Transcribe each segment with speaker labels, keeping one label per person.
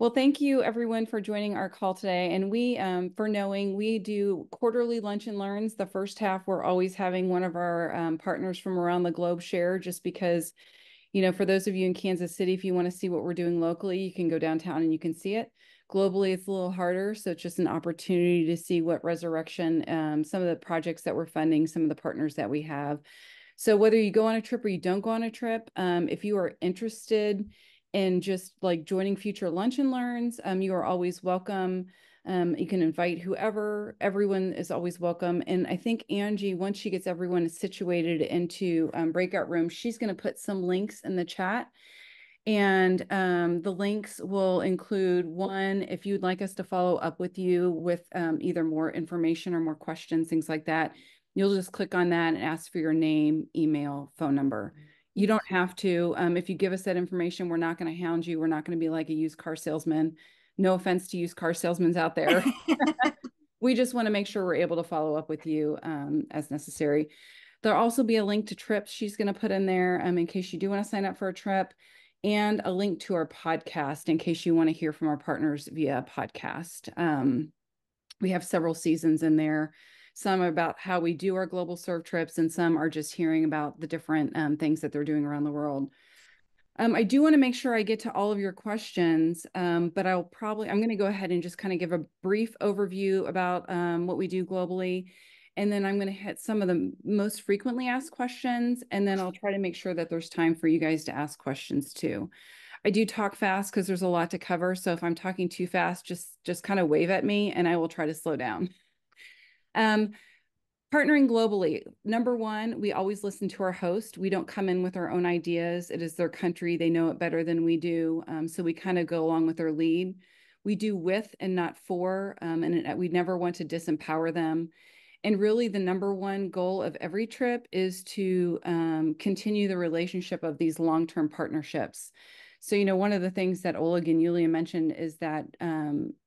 Speaker 1: Well, thank you everyone for joining our call today. And for knowing, we do quarterly lunch and learns. The first half, we're always having one of our partners from around the globe share, just because, for those of you in Kansas City, if you want to see what we're doing locally, you can go downtown and you can see it. Globally, it's a little harder. So it's just an opportunity to see what Resurrection, some of the projects that we're funding, some of the partners that we have. So whether you go on a trip or you don't go on a trip, if you are interested in just like joining future lunch and learns, you are always welcome. You can invite whoever, everyone is always welcome. And I think Angie, once she gets everyone situated into breakout rooms, she's going to put some links in the chat. And the links will include one, if you'd like us to follow up with you with either more information or more questions, things like that, you'll just click on that and ask for your name, email, phone number. You don't have to. If you give us that information, we're not going to hound you. We're not going to be like a used car salesman. No offense to used car salesmen out there. We just want to make sure we're able to follow up with you as necessary. There'll also be a link to trips she's going to put in there in case you do want to sign up for a trip, and a link to our podcast in case you want to hear from our partners via podcast. We have several seasons in there. Some are about how we do our global serve trips, and some are just hearing about the different things that they're doing around the world. I do want to make sure I get to all of your questions, but I'm going to go ahead and just kind of give a brief overview about what we do globally. And then I'm going to hit some of the most frequently asked questions, and then I'll try to make sure that there's time for you guys to ask questions too. I do talk fast because there's a lot to cover. So if I'm talking too fast, just kind of wave at me and I will try to slow down. Um, Partnering globally. Number one, we always listen to our host. We don't come in with our own ideas. It is their country. They know it better than we do. So we kind of go along with their lead. We do with and not for, and we never want to disempower them. And really, the number one goal of every trip is to continue the relationship of these long-term partnerships. So, one of the things that Oleg and Yulia mentioned is that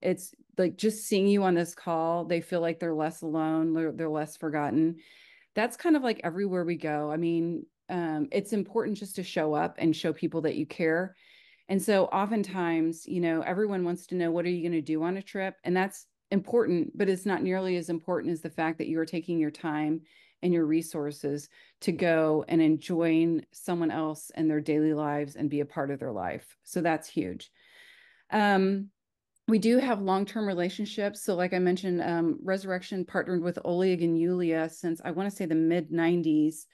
Speaker 1: it's like just seeing you on this call, they feel like they're less alone, they're less forgotten. That's kind of like everywhere we go. I mean, it's important just to show up and show people that you care. And so oftentimes, everyone wants to know, what are you going to do on a trip? And that's important, but it's not nearly as important as the fact that you are taking your time and your resources to go and enjoy someone else and their daily lives and be a part of their life. So that's huge. We do have long-term relationships. So like I mentioned, Resurrection partnered with Oleg and Yulia since I want to say the mid 90s.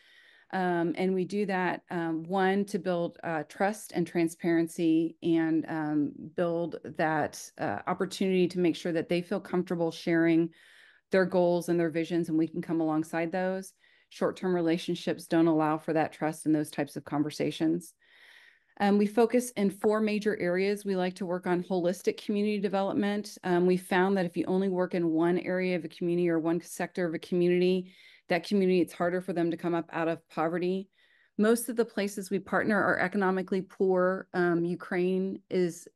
Speaker 1: And we do that, one, to build trust and transparency, and build that opportunity to make sure that they feel comfortable sharing their goals and their visions, and we can come alongside those. Short-term relationships don't allow for that trust in those types of conversations. We focus in four major areas. We like to work on holistic community development. We found that if you only work in one area of a community or one sector of a community, that community, it's harder for them to come up out of poverty. Most of the places we partner are economically poor. Ukraine is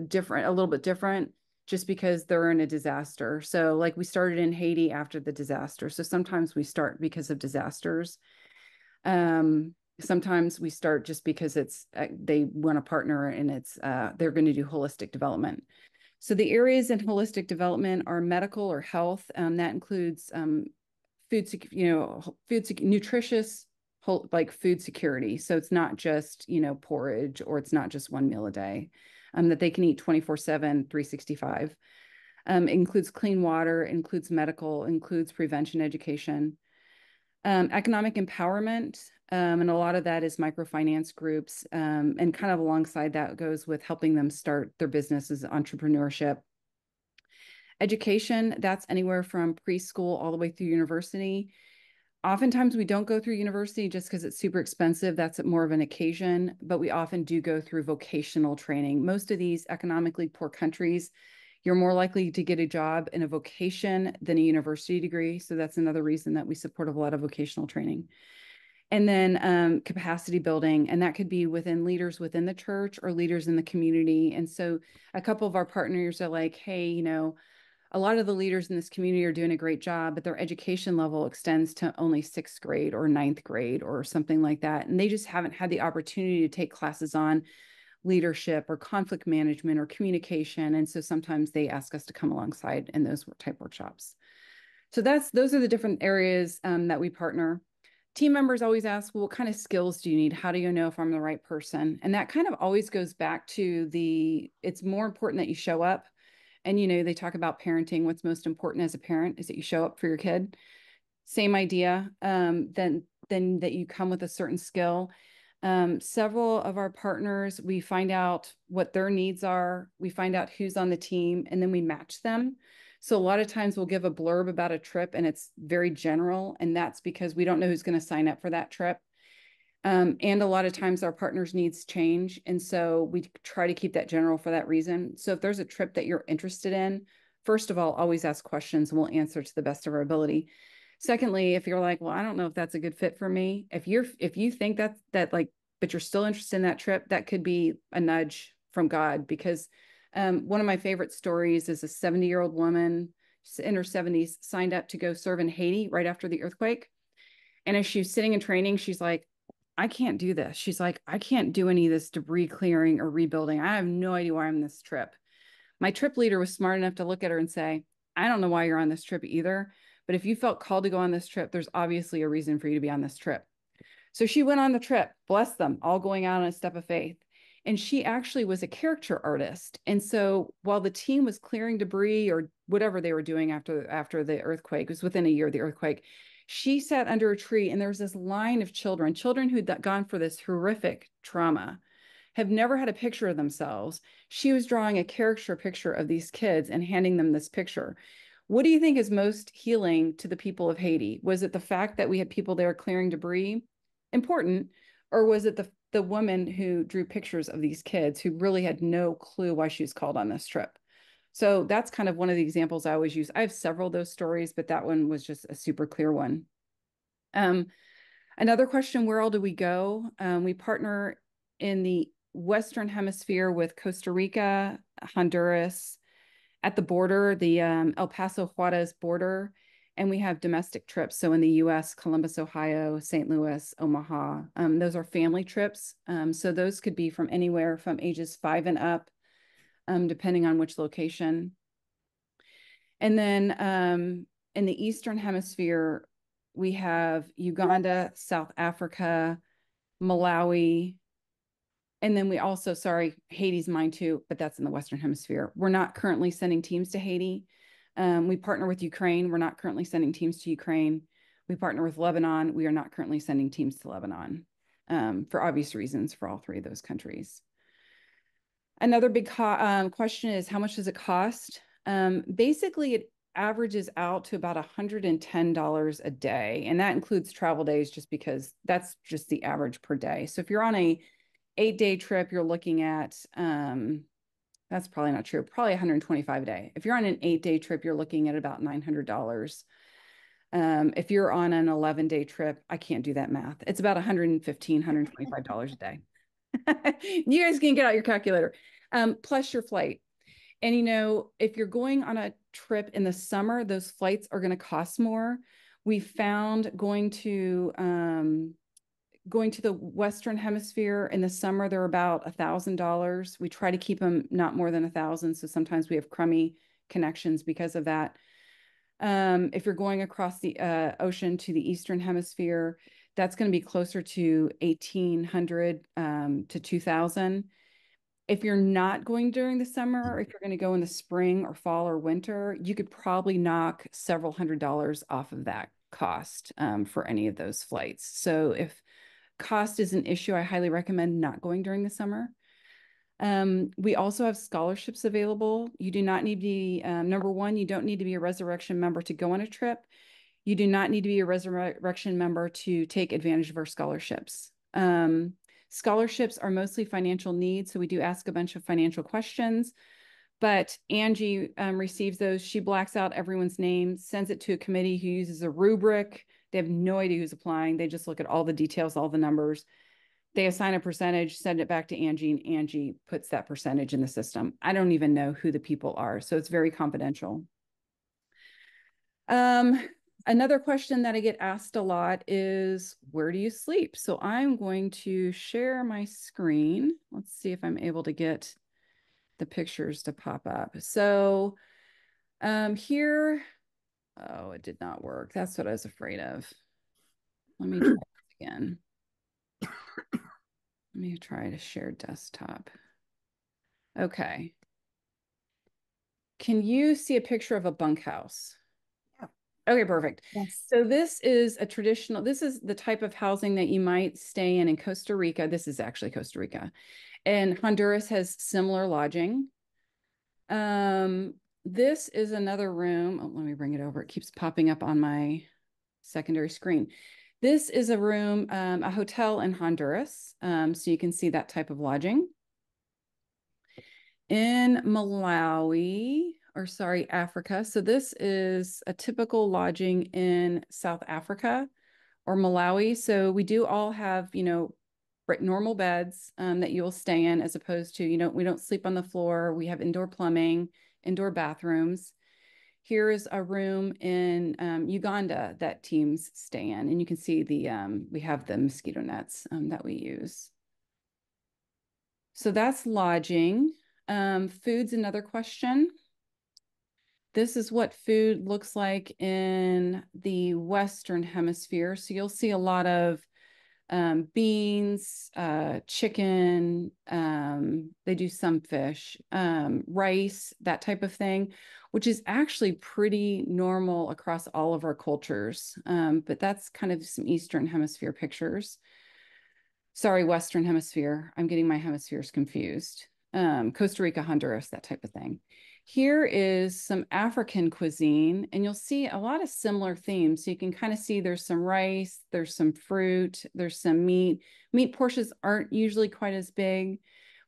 Speaker 1: different, a little bit different, just because they're in a disaster. So like we started in Haiti after the disaster. So sometimes we start because of disasters. Sometimes we start just because it's they want a partner, and it's they're going to do holistic development. So the areas in holistic development are medical or health. That includes nutritious, like food security. So it's not just, porridge, or it's not just one meal a day, that they can eat 24/7, 365. Includes clean water, includes medical, includes prevention education. Economic empowerment, and a lot of that is microfinance groups, and kind of alongside that goes with helping them start their businesses, entrepreneurship. Education, that's anywhere from preschool all the way through university. Oftentimes we don't go through university just because it's super expensive. That's more of an occasion, but we often do go through vocational training. Most of these economically poor countries, you're more likely to get a job in a vocation than a university degree. So that's another reason that we support a lot of vocational training. And then capacity building, and that could be within leaders within the church or leaders in the community. And so a couple of our partners are like, hey, a lot of the leaders in this community are doing a great job, but their education level extends to only sixth grade or ninth grade or something like that. And they just haven't had the opportunity to take classes on leadership or conflict management or communication. And so sometimes they ask us to come alongside in those type workshops. So those are the different areas that we partner. Team members always ask, well, what kind of skills do you need? How do you know if I'm the right person? And that kind of always goes back to it's more important that you show up. And, they talk about parenting. What's most important as a parent is that you show up for your kid. Same idea, then that you come with a certain skill. Several of our partners, we find out what their needs are. We find out who's on the team, and then we match them. So a lot of times we'll give a blurb about a trip and it's very general. And that's because we don't know who's going to sign up for that trip. And a lot of times our partners' needs change. And so we try to keep that general for that reason. So if there's a trip that you're interested in, first of all, always ask questions and we'll answer to the best of our ability. Secondly, if you're like, well, I don't know if that's a good fit for me. If you think but you're still interested in that trip, that could be a nudge from God. Because one of my favorite stories is a 70-year-old woman in her 70s signed up to go serve in Haiti right after the earthquake. And as she's sitting in training, she's like, I can't do this. She's like, I can't do any of this debris clearing or rebuilding. I have no idea why I'm on this trip. My trip leader was smart enough to look at her and say, I don't know why you're on this trip either, but if you felt called to go on this trip, there's obviously a reason for you to be on this trip. So she went on the trip, bless them, all going out on a step of faith. And she actually was a caricature artist. And so while the team was clearing debris or whatever they were doing after the earthquake, it was within a year of the earthquake, she sat under a tree and there was this line of children who'd gone for this horrific trauma, have never had a picture of themselves. She was drawing a caricature picture of these kids and handing them this picture. What do you think is most healing to the people of Haiti? Was it the fact that we had people there clearing debris? Important. Or was it the woman who drew pictures of these kids who really had no clue why she was called on this trip? So that's kind of one of the examples I always use. I have several of those stories, but that one was just a super clear one. Another question, where all do we go? We partner in the Western Hemisphere with Costa Rica, Honduras, at the border, the El Paso Juarez border, and we have domestic trips. So in the US, Columbus, Ohio, St. Louis, Omaha. Those are family trips. So those could be from anywhere from ages 5 and up, depending on which location. And then in the Eastern Hemisphere, we have Uganda, South Africa, Malawi, and then we also, Haiti's mine too, but that's in the Western Hemisphere. We're not currently sending teams to Haiti. We partner with Ukraine. We're not currently sending teams to Ukraine. We partner with Lebanon. We are not currently sending teams to Lebanon for obvious reasons for all three of those countries. Another big question is, how much does it cost? Basically, it averages out to about $110 a day. And that includes travel days just because that's just the average per day. So if you're on a 8-day trip, you're looking at, that's probably not true, probably 125 a day. If you're on an 8-day trip, you're looking at about $900. If you're on an 11-day trip, I can't do that math. It's about $115, $125 a day. You guys can get out your calculator, plus your flight. And, if you're going on a trip in the summer, those flights are going to cost more. We found going to the Western Hemisphere in the summer, they're about $1,000. We try to keep them not more than 1,000. So sometimes we have crummy connections because of that. If you're going across the ocean to the Eastern Hemisphere, that's going to be closer to 1,800 to 2,000. If you're not going during the summer, or if you're going to go in the spring or fall or winter, you could probably knock several $100s off of that cost for any of those flights. So if cost is an issue, I highly recommend not going during the summer. We also have scholarships available. You do not need to be, number one, you don't need to be a Resurrection member to go on a trip. You do not need to be a Resurrection member to take advantage of our scholarships. Scholarships are mostly financial needs, so we do ask a bunch of financial questions, but Angie receives those. She blacks out everyone's name, sends it to a committee who uses a rubric. They have no idea who's applying. They just look at all the details, all the numbers. They assign a percentage, send it back to Angie, and Angie puts that percentage in the system. I don't even know who the people are, so it's very confidential. Another question that I get asked a lot is, where do you sleep? So I'm going to share my screen. Let's see if I'm able to get the pictures to pop up. So here, oh, it did not work. That's what I was afraid of. Let me try this again. Let me try to share desktop. Okay. Can you see a picture of a bunkhouse?
Speaker 2: Yeah.
Speaker 1: Okay, perfect.
Speaker 2: Yes.
Speaker 1: So this is a traditional, this is the type of housing that you might stay in Costa Rica. This is actually Costa Rica. And Honduras has similar lodging. This is another room. Oh, let me bring it over. It keeps popping up on my secondary screen. This is a room, a hotel in Honduras. So you can see that type of lodging. In Malawi, or sorry, Africa. So this is a typical lodging in South Africa or Malawi. So we do all have, normal beds that you will stay in, as opposed to, we don't sleep on the floor. We have indoor plumbing, indoor bathrooms. Here is a room in Uganda that teams stay in, and you can see we have the mosquito nets that we use. So that's lodging. Food's another question. This is what food looks like in the Western Hemisphere. So you'll see a lot of beans, chicken, they do some fish, rice, that type of thing, which is actually pretty normal across all of our cultures. But that's kind of some Eastern Hemisphere pictures. Sorry, Western Hemisphere. I'm getting my hemispheres confused. Costa Rica, Honduras, that type of thing. Here is some African cuisine, and you'll see a lot of similar themes. So you can kind of see there's some rice, there's some fruit, there's some meat. Meat portions aren't usually quite as big.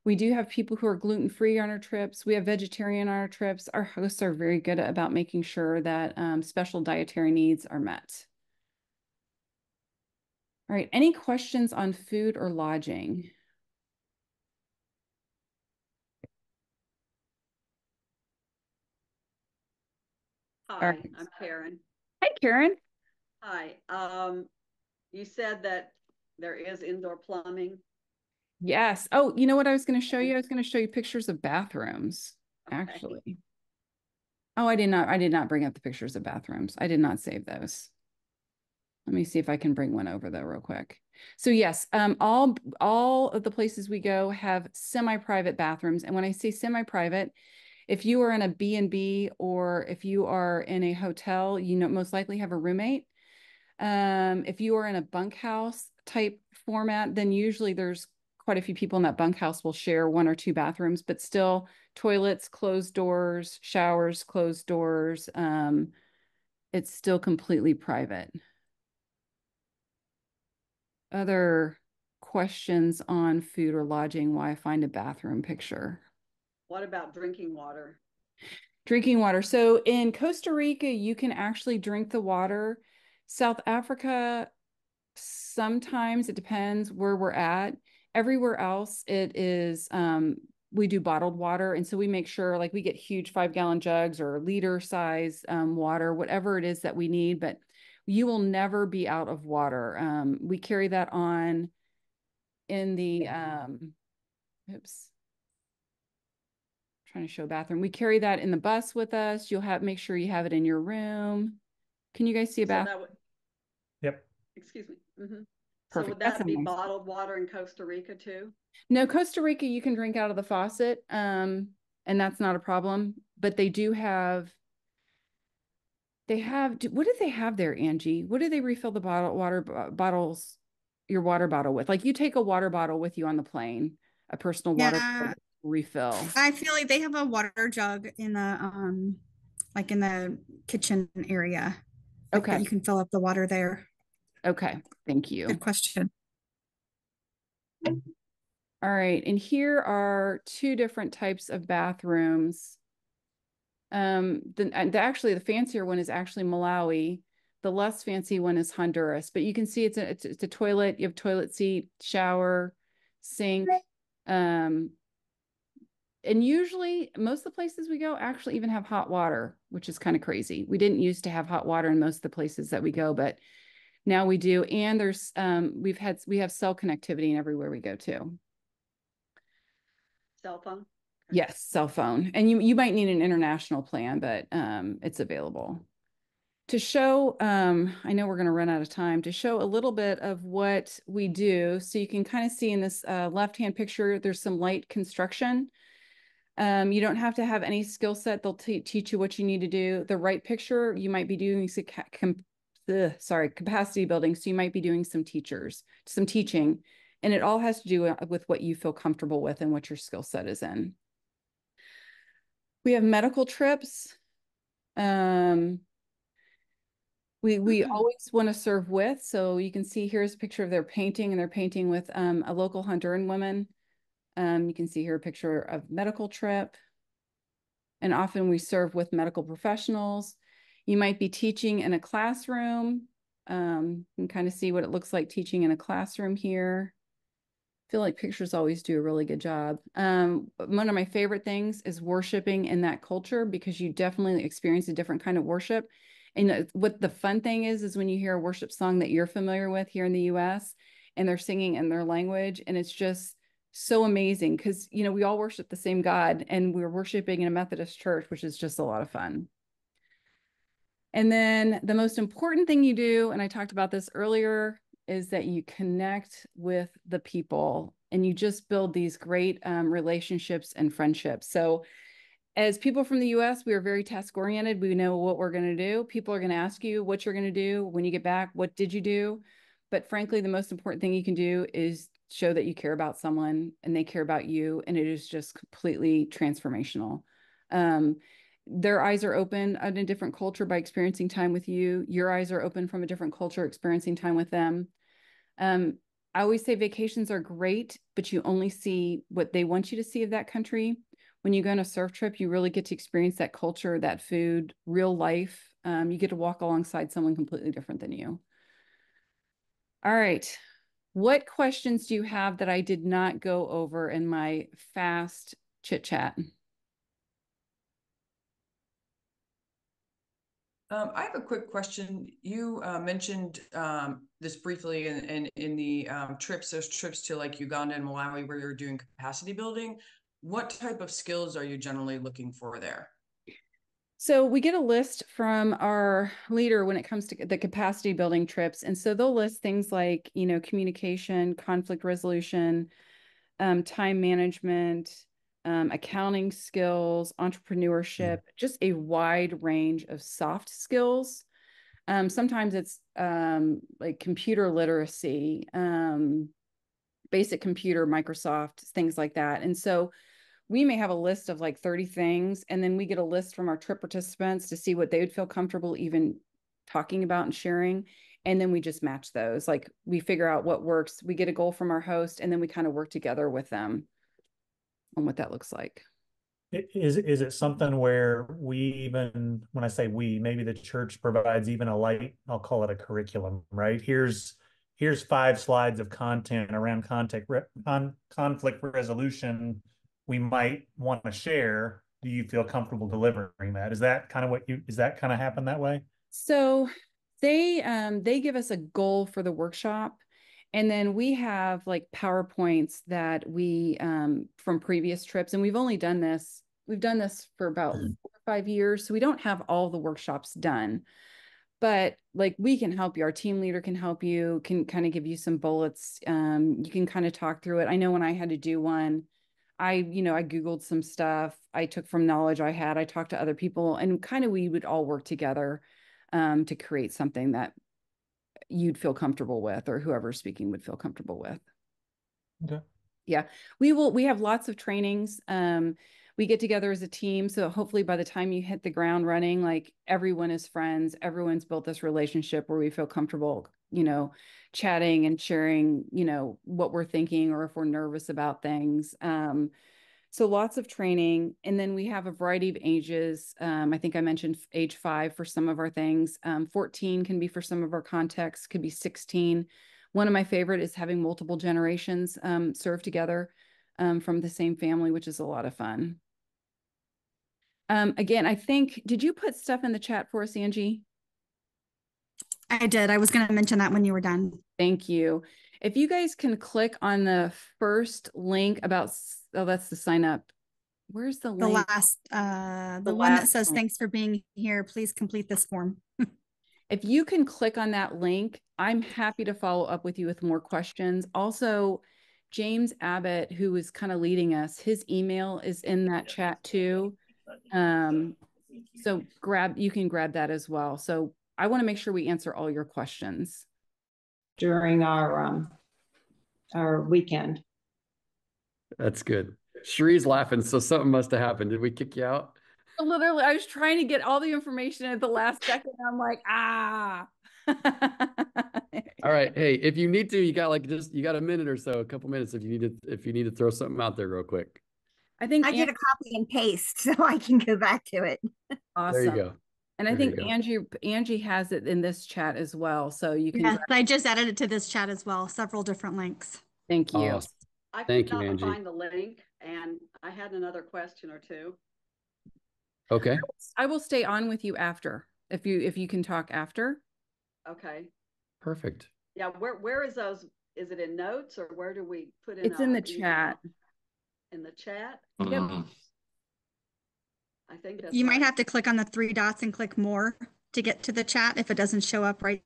Speaker 1: We do have people who are gluten-free on our trips. We have vegetarian on our trips. Our hosts are very good about making sure that special dietary needs are met. All right, any questions on food or lodging? All
Speaker 3: Hi,
Speaker 1: right.
Speaker 3: I'm Karen.
Speaker 1: Hi, Karen.
Speaker 3: Hi. You said that there is indoor plumbing.
Speaker 1: Yes. Oh, you know what I was going to show you? I was going to show you pictures of bathrooms,
Speaker 3: Okay.
Speaker 1: actually. Oh, I did not bring up the pictures of bathrooms. I did not save those. Let me see if I can bring one over though real quick. So yes, all of the places we go have semi-private bathrooms. And when I say semi-private, if you are in a B&B or if you are in a hotel, most likely have a roommate. If you are in a bunkhouse type format, then usually there's quite a few people in that bunkhouse will share one or two bathrooms, but still toilets, closed doors, showers, closed doors. It's still completely private. Other questions on food or lodging while I find a bathroom picture?
Speaker 3: What about drinking water?
Speaker 1: Drinking water. So in Costa Rica, you can actually drink the water. South Africa, sometimes it depends where we're at. Everywhere else, it is we do bottled water, and so we make sure like we get huge 5-gallon jugs or liter size water, whatever it is that we need. But you will never be out of water. We carry that on in the oops, trying to show bathroom. We carry that in the bus with us. You'll make sure you have it in your room. Can you guys see a
Speaker 3: So
Speaker 1: bath?
Speaker 3: that would,
Speaker 2: Yep.
Speaker 3: excuse me. So would
Speaker 1: Perfect. That's a
Speaker 3: that be
Speaker 1: nice.
Speaker 3: bottled water in Costa Rica too?
Speaker 1: No, Costa Rica, you can drink out of the faucet, and that's not a problem. But what do they have there, Angie? What do they refill the bottles, your water bottle with? Like you take a water bottle with you on the plane, a personal water
Speaker 4: Yeah,
Speaker 1: refill.
Speaker 4: I feel like they have a water jug in the like in the kitchen area, like that
Speaker 1: Okay.
Speaker 4: you can fill up the water there.
Speaker 1: Okay. Thank
Speaker 4: Good
Speaker 1: you.
Speaker 4: question.
Speaker 1: All right. And here are two different types of bathrooms. Actually the fancier one is actually Malawi. The less fancy one is Honduras, but you can see it's a toilet. You have toilet seat, shower, sink. and usually most of the places we go actually even have hot water, which is kind of crazy. We didn't used to have hot water in most of the places that we go, but now we do. And there's we have cell connectivity in everywhere we go to.
Speaker 3: Cell phone?
Speaker 1: Yes, cell phone. And you might need an international plan, but it's available. To show, I know we're going to run out of time, to show a little bit of what we do. So you can kind of see in this left-hand picture, there's some light construction. You don't have to have any skill set. They'll teach you what you need to do. The right picture, you might be doing capacity building. So you might be doing some teaching, and it all has to do with what you feel comfortable with and what your skill set is in. We have medical trips. We always want to serve with. So you can see here's a picture of their painting, and they're painting with a local Honduran woman. You can see here a picture of medical trip. And often we serve with medical professionals. You might be teaching in a classroom. You can kind of see what it looks like teaching in a classroom here. I feel like pictures always do a really good job. One of my favorite things is worshiping in that culture, because you definitely experience a different kind of worship. And what the fun thing is when you hear a worship song that you're familiar with here in the US and they're singing in their language, and it's just so amazing because, you know, we all worship the same God, and we're worshiping in a Methodist church, which is just a lot of fun. And then the most important thing you do, and I talked about this earlier, is that you connect with the people and you just build these great relationships and friendships. So as people from the US, we are very task oriented. We know what we're going to do. People are going to ask you what you're going to do when you get back. What did you do? But frankly, the most important thing you can do is show that you care about someone and they care about you. And it is just completely transformational. Their eyes are open in a different culture by experiencing time with you. Your eyes are open from a different culture, experiencing time with them. I always say vacations are great, but you only see what they want you to see of that country. When you go on a surf trip, you really get to experience that culture, that food, real life. You get to walk alongside someone completely different than you. All right. What questions do you have that I did not go over in my fast chit chat?
Speaker 2: I have a quick question. You mentioned this briefly in the trips. There's trips to like Uganda and Malawi where you're doing capacity building. What type of skills are you generally looking for there?
Speaker 1: So we get a list from our leader when it comes to the capacity building trips. And so they'll list things like, you know, communication, conflict resolution, time management, accounting skills, entrepreneurship, just a wide range of soft skills. Sometimes it's like computer literacy, basic computer, Microsoft, things like that. And so we may have a list of like 30 things, and then we get a list from our trip participants to see what they would feel comfortable even talking about and sharing. And then we just match those. Like we figure out what works. We get a goal from our host, and then we kind of work together with them on what that looks like.
Speaker 5: Is it something where we even, when I say we, maybe the church provides even a light, I'll call it a curriculum, right? Here's 5 slides of content around conflict resolution we might want to share. Do you feel comfortable delivering that? Is that kind of happen that way?
Speaker 1: So they give us a goal for the workshop, and then we have like PowerPoints that we from previous trips, and we've done this for about 4 or 5 years, so we don't have all the workshops done, but like we can help you. Our team leader can help you, can kind of give you some bullets. You can kind of talk through it. I know when I had to do one, I Googled some stuff. I took from knowledge I had. I talked to other people, and kind of we would all work together to create something that you'd feel comfortable with, or whoever's speaking would feel comfortable with.
Speaker 5: Okay.
Speaker 1: Yeah, we have lots of trainings. We get together as a team. So hopefully by the time you hit the ground running, like everyone is friends, everyone's built this relationship where we feel comfortable, you know, chatting and sharing, you know, what we're thinking, or if we're nervous about things. So lots of training. And then we have a variety of ages. I think I mentioned age 5 for some of our things. 14 can be for some of our contexts, could be 16. One of my favorite is having multiple generations serve together. from the same family, which is a lot of fun. Again, I think, did you put stuff in the chat for us, Angie?
Speaker 4: I did. I was going to mention that when you were done.
Speaker 1: Thank you. If you guys can click on the first link about, oh, that's the sign up. Where's the
Speaker 4: The
Speaker 1: link?
Speaker 4: last, the one that
Speaker 1: last
Speaker 4: says,
Speaker 1: one.
Speaker 4: thanks for being here. Please complete this form.
Speaker 1: If you can click on that link, I'm happy to follow up with you with more questions. Also, James Abbott, who is kind of leading us, his email is in that chat too. So you can grab that as well. So I want to make sure we answer all your questions
Speaker 6: during our weekend.
Speaker 7: That's good. Cherie's laughing, so something must have happened. Did we kick you out?
Speaker 1: Literally, I was trying to get all the information at the last second. I'm like, ah.
Speaker 7: All right. Hey, if you need to, you got you got a minute or so, a couple minutes if you need to throw something out there real quick.
Speaker 1: I think
Speaker 8: I did a copy and paste so I can go back to it.
Speaker 1: Awesome.
Speaker 7: There you go.
Speaker 1: And I think Angie has it in this chat as well. So you can.
Speaker 4: Yes, I just added it to this chat as well. Several different links.
Speaker 1: Thank you.
Speaker 7: Awesome.
Speaker 3: I
Speaker 7: Thank
Speaker 3: could
Speaker 7: you,
Speaker 3: not
Speaker 7: Angie.
Speaker 3: find the link, and I had another question or two.
Speaker 7: Okay.
Speaker 1: I will stay on with you after, if you can talk after.
Speaker 3: Okay.
Speaker 7: Perfect.
Speaker 3: Yeah. Where is those? Is it in notes, or where do we put in?
Speaker 1: It's in the
Speaker 3: email?
Speaker 1: chat.
Speaker 3: In the chat.
Speaker 1: Yep.
Speaker 3: I think that's
Speaker 4: You might
Speaker 3: right.
Speaker 4: have to click on the 3 dots and click more to get to the chat if it doesn't show up right.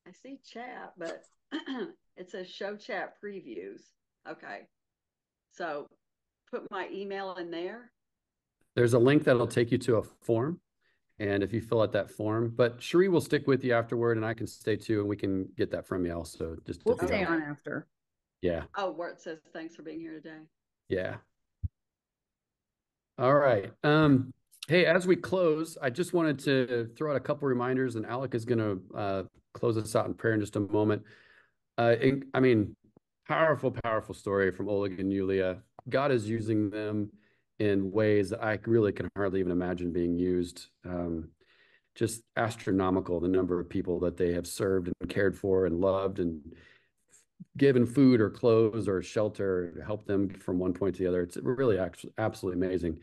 Speaker 3: I see chat, but it says show chat previews. Okay. So put my email in there.
Speaker 7: There's a link that'll take you to a form. And if you fill out that form, but Cherie will stick with you afterward and I can stay too, and we can get that from you also.
Speaker 1: We'll stay on after.
Speaker 7: Yeah.
Speaker 3: Oh, where it says thanks for being here today.
Speaker 7: Yeah. All right. Hey, as we close, I just wanted to throw out a couple reminders, and Alec is going to close us out in prayer in just a moment. I mean, powerful story from Oleg and Yulia. God is using them in ways that I really can hardly even imagine being used. Just astronomical, the number of people that they have served and cared for and loved and given food or clothes or shelter to help them from one point to the other. It's really actually absolutely amazing.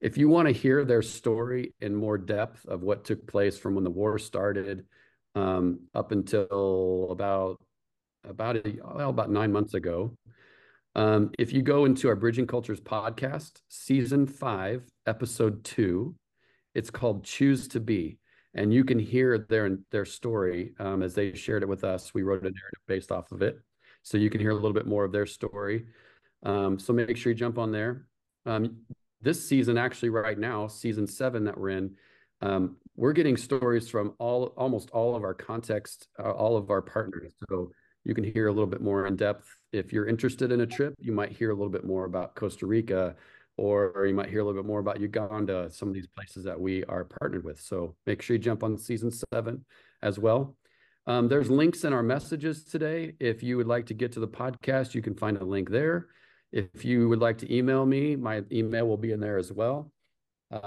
Speaker 7: If you want to hear their story in more depth of what took place from when the war started up until about 9 months ago, if you go into our Bridging Cultures podcast, season 5, episode 2, it's called Choose to Be. And you can hear their story as they shared it with us. We wrote a narrative based off of it. So you can hear a little bit more of their story. So make sure you jump on there. This season, actually right now, season 7 that we're in, we're getting stories from almost all of our context, all of our partners. So you can hear a little bit more in depth. If you're interested in a trip, you might hear a little bit more about Costa Rica, or you might hear a little bit more about Uganda, some of these places that we are partnered with. So make sure you jump on season 7 as well. There's links in our messages today. If you would like to get to the podcast, you can find a link there. If you would like to email me, my email will be in there as well.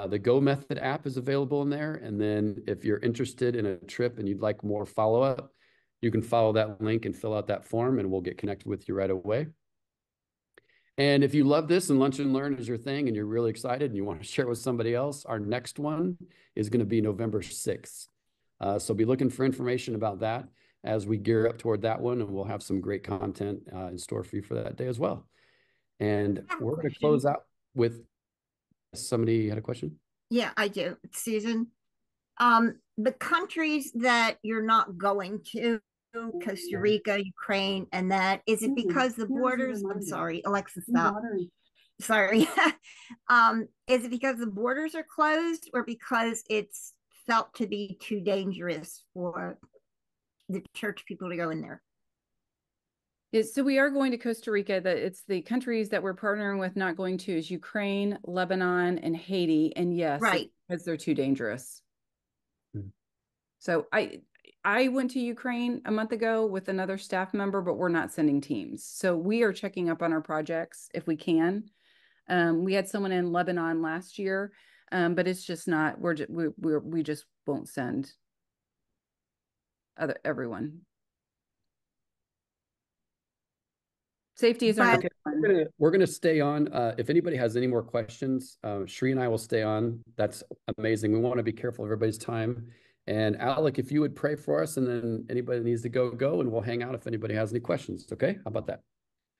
Speaker 7: The Go Method app is available in there. And then if you're interested in a trip and you'd like more follow-up, you can follow that link and fill out that form and we'll get connected with you right away. And if you love this and Lunch and Learn is your thing and you're really excited and you want to share with somebody else, our next one is going to be November 6th. So be looking for information about that as we gear up toward that one, and we'll have some great content in store for you for that day as well. And we're going to close out with somebody had a question.
Speaker 8: Yeah, I do. Susan, the countries that you're not going to, Costa Rica, Ukraine, and that, is it because the borders, I'm sorry, Alexa, stop. Sorry. Is it because the borders are closed or because it's felt to be too dangerous for the church people to go in there?
Speaker 1: So we are going to Costa Rica. It's the countries that we're partnering with not going to is Ukraine, Lebanon, and Haiti. And yes,
Speaker 8: right,
Speaker 1: because they're too dangerous. So I went to Ukraine a month ago with another staff member, but we're not sending teams. So we are checking up on our projects if we can. We had someone in Lebanon last year, but it's just not. We just won't send everyone. Safety is our
Speaker 8: But-
Speaker 1: number one.
Speaker 7: We're gonna stay on. If anybody has any more questions, Shree and I will stay on. That's amazing. We want to be careful of everybody's time. And Alec, if you would pray for us, and then anybody that needs to go, and we'll hang out if anybody has any questions. Okay, how about that?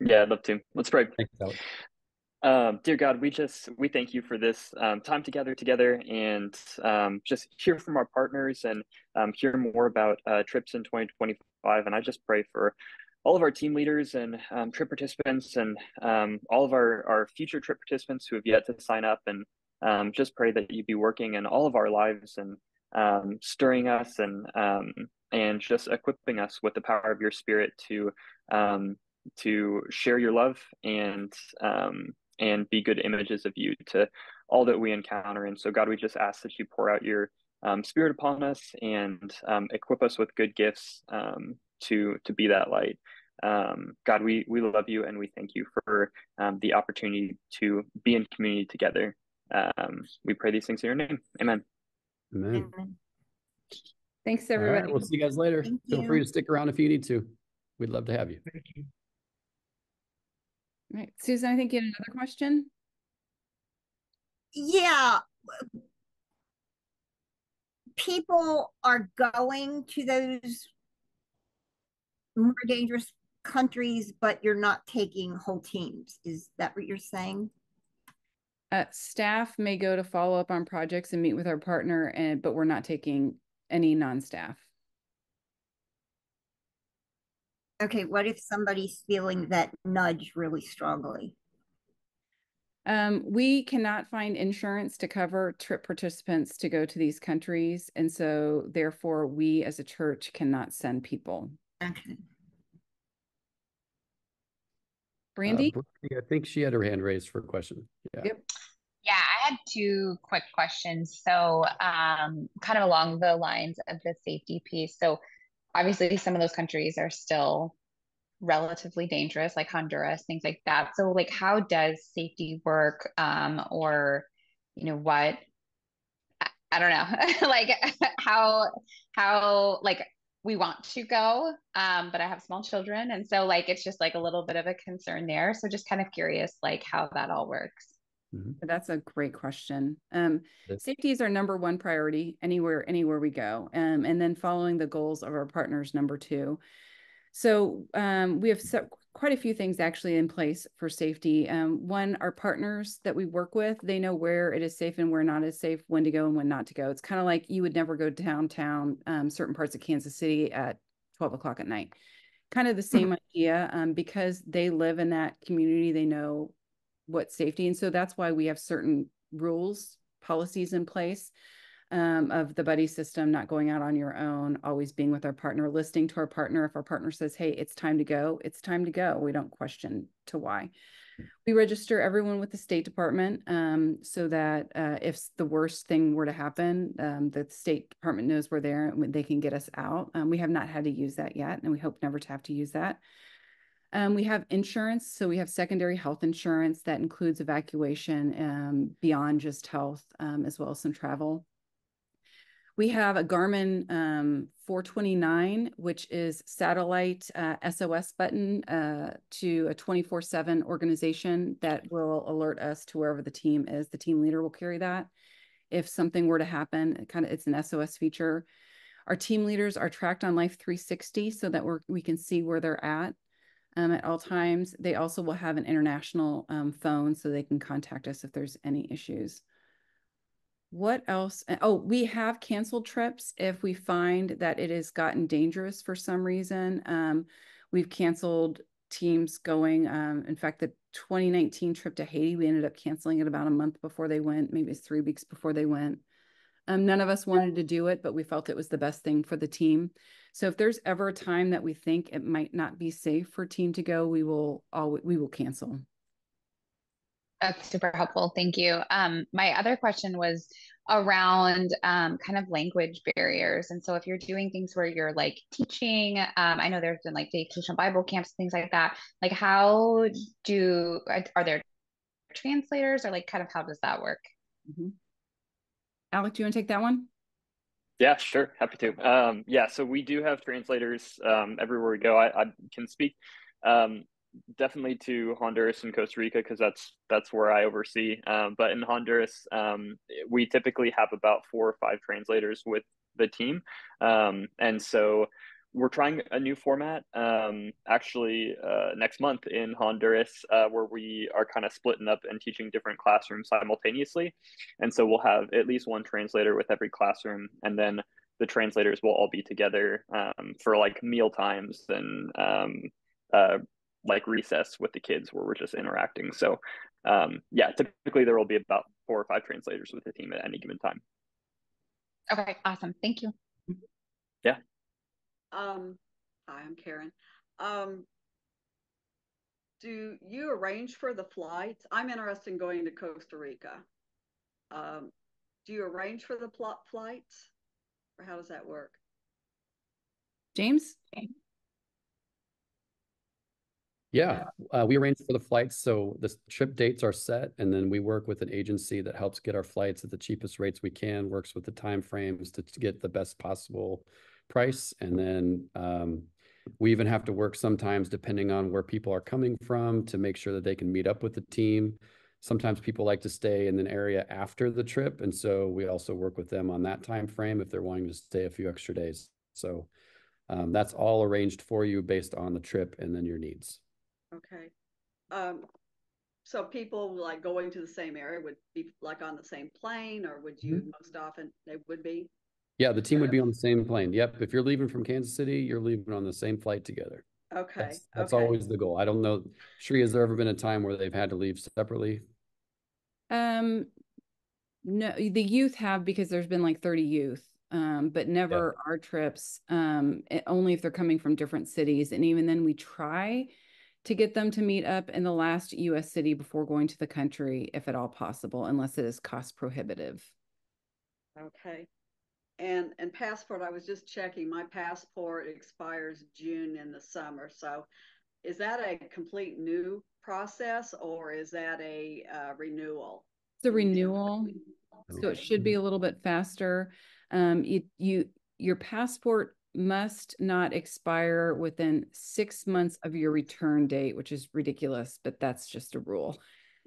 Speaker 9: Yeah, I'd love to. Let's pray.
Speaker 7: Thanks, Alec.
Speaker 9: Dear God, we thank you for this time together, and just hear from our partners and hear more about trips in 2025. And I just pray for all of our team leaders and trip participants, and all of our future trip participants who have yet to sign up, and just pray that you be working in all of our lives and stirring us and just equipping us with the power of your Spirit to share your love and be good images of you to all that we encounter. And so, God, we just ask that you pour out your Spirit upon us and equip us with good gifts to be that light. God, we love you, and we thank you for the opportunity to be in community together. We pray these things in your name. Amen.
Speaker 7: Amen.
Speaker 1: Thanks,
Speaker 7: All
Speaker 1: everybody.
Speaker 7: right, we'll see you guys later.
Speaker 8: Thank
Speaker 7: Feel
Speaker 8: you.
Speaker 7: free to stick around if you need to. We'd love to have you.
Speaker 5: Thank you.
Speaker 1: All right, Susan, I think you had another question.
Speaker 8: Yeah. People are going to those more dangerous countries, but you're not taking whole teams. Is that what you're saying?
Speaker 1: Staff may go to follow up on projects and meet with our partner, but we're not taking any non-staff.
Speaker 8: Okay, what if somebody's feeling that nudge really strongly?
Speaker 1: We cannot find insurance to cover trip participants to go to these countries, and so therefore we as a church cannot send people.
Speaker 8: Okay.
Speaker 1: Brandy?
Speaker 7: I think she had her hand raised for a question. Yeah.
Speaker 1: Yep.
Speaker 10: Yeah, I had two quick questions. So, kind of along the lines of the safety piece. So, obviously, some of those countries are still relatively dangerous, like Honduras, things like that. So, like, how does safety work? Or, what? I don't know, like how like we want to go, but I have small children, and so like it's just like a little bit of a concern there. So, just kind of curious, like how that all works.
Speaker 1: That's a great question. Safety is our number one priority anywhere we go. And then following the goals of our partners, number two. So we have quite a few things actually in place for safety. One, our partners that we work with, they know where it is safe and where not is safe, when to go and when not to go. It's kind of like you would never go downtown, certain parts of Kansas City at 12 o'clock at night. Kind of the same idea, because they live in that community, they know what safety. And so that's why we have certain rules, policies in place, of the buddy system, not going out on your own, always being with our partner, listening to our partner. If our partner says, hey, it's time to go, it's time to go. We don't question to why. We register everyone with the State Department, so that if the worst thing were to happen, the State Department knows we're there and they can get us out. We have not had to use that yet, and we hope never to have to use that. We have insurance. So we have secondary health insurance that includes evacuation beyond just health, as well as some travel. We have a Garmin 429, which is satellite SOS button to a 24/7 organization that will alert us to wherever the team is. The team leader will carry that. If something were to happen, it's an SOS feature. Our team leaders are tracked on Life 360 so that we can see where they're at all times. They also will have an international phone so they can contact us if there's any issues. What else? Oh, we have canceled trips if we find that it has gotten dangerous for some reason. We've canceled teams going. In fact, the 2019 trip to Haiti, we ended up canceling it about a month before they went. Maybe it's 3 weeks before they went. None of us wanted to do it, but we felt it was the best thing for the team. So if there's ever a time that we think it might not be safe for a team to go, we will cancel.
Speaker 10: That's super helpful. Thank you. My other question was around kind of language barriers. And so if you're doing things where you're like teaching, I know there's been like vacation Bible camps, things like that. Like are there translators, or like kind of how does that work?
Speaker 1: Alec, do you want to take that one?
Speaker 9: Yeah, sure. Happy to. Yeah, so we do have translators everywhere we go. I can speak definitely to Honduras and Costa Rica because that's where I oversee. But in Honduras, we typically have about 4 or 5 translators with the team, and so we're trying a new format actually next month in Honduras, where we are kind of splitting up and teaching different classrooms simultaneously. And so we'll have at least one translator with every classroom, and then the translators will all be together for like meal times and like recess with the kids where we're just interacting. So yeah, typically there will be about 4 or 5 translators with the team at any given time.
Speaker 10: Okay, awesome. Thank you.
Speaker 9: Yeah.
Speaker 3: Hi, I'm Karen. Do you arrange for the flights? I'm interested in going to Costa Rica. Do you arrange for the flights, or how does that work?
Speaker 1: James?
Speaker 7: Yeah, we arrange for the flights. So the trip dates are set, and then we work with an agency that helps get our flights at the cheapest rates we can, works with the time frames to get the best possible price. And then we even have to work sometimes depending on where people are coming from to make sure that they can meet up with the team. Sometimes people like to stay in an area after the trip, and so we also work with them on that time frame if they're wanting to stay a few extra days. So that's all arranged for you based on the trip and then your needs.
Speaker 3: Okay. So people like going to the same area would be like on the same plane, or would you most often they would be?
Speaker 7: Yeah, the team would be on the same plane. Yep. If you're leaving from Kansas City, you're leaving on the same flight together.
Speaker 3: Okay.
Speaker 7: That's
Speaker 3: okay.
Speaker 7: always the goal. I don't know, Shri, has there ever been a time where they've had to leave separately?
Speaker 1: No, the youth have, because there's been like 30 youth, but never our trips, only if they're coming from different cities. And even then we try to get them to meet up in the last US city before going to the country, if at all possible, unless it is cost prohibitive.
Speaker 3: Okay. And passport, I was just checking, my passport expires June in the summer. So is that a complete new process, or is that a renewal?
Speaker 1: It's a renewal, so it should be a little bit faster. Your passport must not expire within 6 months of your return date, which is ridiculous, but that's just a rule.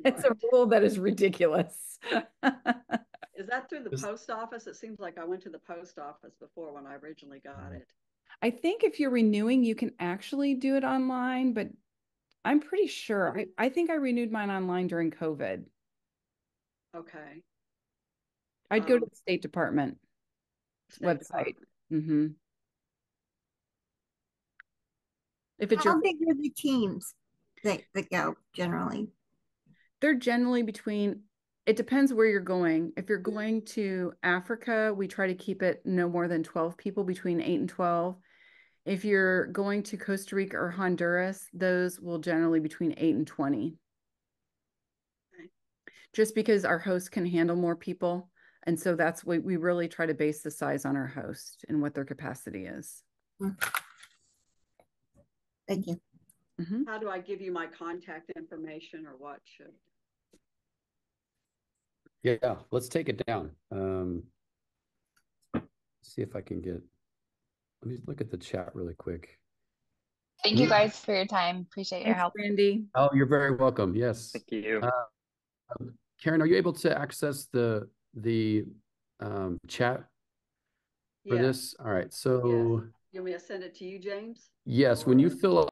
Speaker 1: Right. It's a rule that is ridiculous.
Speaker 3: Is that through the post office? It seems like I went to the post office before when I originally got it.
Speaker 1: I think if you're renewing, you can actually do it online, but I'm pretty sure. I think I renewed mine online during COVID.
Speaker 3: Okay.
Speaker 1: I'd go to the State Department website.
Speaker 8: Department.
Speaker 1: If it's
Speaker 8: How big are the teams that go generally?
Speaker 1: They're generally between, it depends where you're going. If you're going to Africa, we try to keep it no more than 12 people, between 8 and 12. If you're going to Costa Rica or Honduras, those will generally between 8 and 20. Okay. Just because our host can handle more people. And so that's what we really try to base the size on our host and what their capacity is.
Speaker 8: Thank you.
Speaker 3: How do I give you my contact information, or what should?
Speaker 7: Yeah, let's take it down. See if I can get, let me look at the chat really quick.
Speaker 10: Thank you guys for your time. Appreciate your help.
Speaker 1: Randy.
Speaker 7: Oh, you're very welcome. Yes.
Speaker 9: Thank you.
Speaker 7: Karen, are you able to access the chat for this? All right. So
Speaker 3: you want me to send it to you, James?
Speaker 7: yes, when you fill